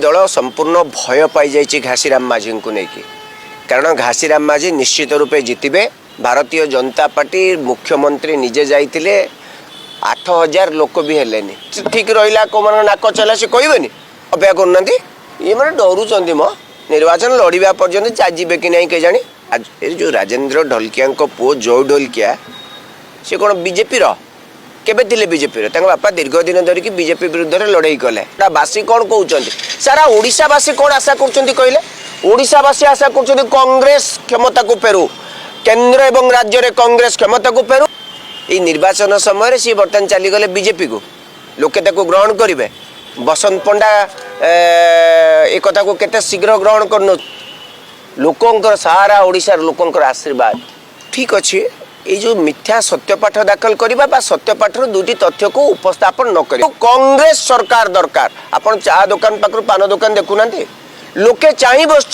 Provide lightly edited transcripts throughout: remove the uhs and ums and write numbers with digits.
दल संपूर्ण भय पाई जाइए घासीराम माझी को लेकिन कारण घासीराम माझी निश्चित रूपे जितबे। भारतीय जनता पार्टी मुख्यमंत्री निजे जाइए 8000 लोक भी हेले ठीक रहा कौ मान नाक चला सी कहबेनि अपेक्षा करना ये मैंने डरुंच मो निर्वाचन लड़वा पर्यंत चाहे कि नहीं के जानी। आज जो राजेंद्र ढोलकिया पुओ जय ढोलकिया सी कौन बीजेपी केबे थिले बीजेपी बापा दीर्घ दिन धरिकी बीजेपी विरुद्ध लड़ाई कले बासी कौन कहते सारा ओडिशावासी कौन आशा कर कहले ओडिशावासी आशा कर कांग्रेस क्षमता को फेरू केंद्र एवं राज्य में कांग्रेस क्षमता को फेरू। ये निर्वाचन समय सी बर्तमान चलीगले बीजेपी को लोके ग्रहण करेंगे। बसंत पंडा एक कथा को केते शीघ्र ग्रहण कर लोकंकर सारा ओडिशार लोकंकर आशीर्वाद ठीक अच्छे। ये जो मिथ्या सत्यपाठ दाखल करवा सत्यपाठ दुटी तथ्य को उपस्थापन न कर कांग्रेस सरकार दरकार। आपण चा दुकान पाखर पान दुकान देखुना लोके चाह बस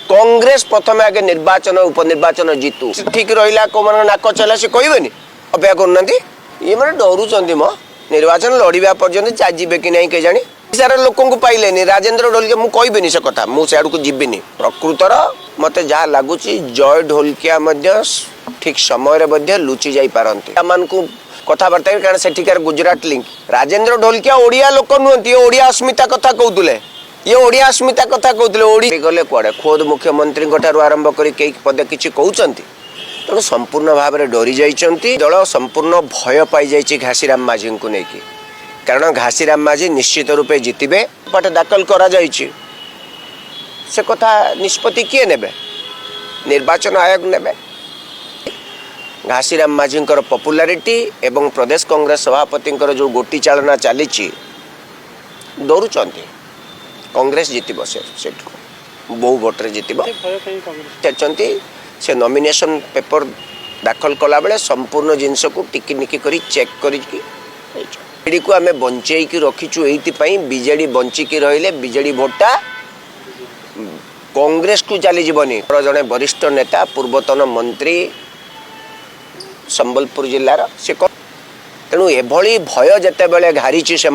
कांग्रेस प्रथम आगे निर्वाचन उपनिर्वाचन जीतू ठीक रहा कौ मान नाक चला सी कहबेनि अपेक्षा करना ये मैंने डरुंच मो निर्वाचन लड़वा पर्यंत चाहे कि नहीं के जानी। सारा लोक पाइले राजेंद्र ढोलकिया मुझे कहबेनि से कथा मुझे आड़ को जीविनी प्रकृतर मत जहाँ लगुच जय ढोलकिया ठीक समय लुचि जा पारती कथबार्ता कारण सेठिकार गुजरात लिंक राजेंद्र ढोलकिया ओडिया लोक नुहति ओडिया अस्मिता कथा कहते ये ओडिया अस्मिता कथा कहते गले कड़े खोद मुख्यमंत्री आरंभ कर पदे किसी कहते तेणु संपूर्ण भाव में डरी जाइए। दल संपूर्ण भय पाई जाइए घासीराम माझी को लेकिन कारण घासीराम माझी निश्चित रूपे जितबे पाठ दाखल करा से कथा निष्पत्ति किए ने निर्वाचन आयोग ने घासीराम माझी पपुलारिटी एवं प्रदेश कांग्रेस सभापति जो गोटी चालना चली डरुंच कांग्रेस जीत से बहु भोटे जीत से नॉमिनेशन पेपर दाखल कला बेले संपूर्ण जिनस को टिकिनिकी करी चेक करी को आम बंचई रखीचु ये बीजेडी बंचिकी रहिले बीजेडी भोटा कांग्रेस को चली जीवनी। जड़े वरिष्ठ नेता पूर्वतन मंत्री संबलपुर जिलार से तेणु एभली भय जेते बेले घारी से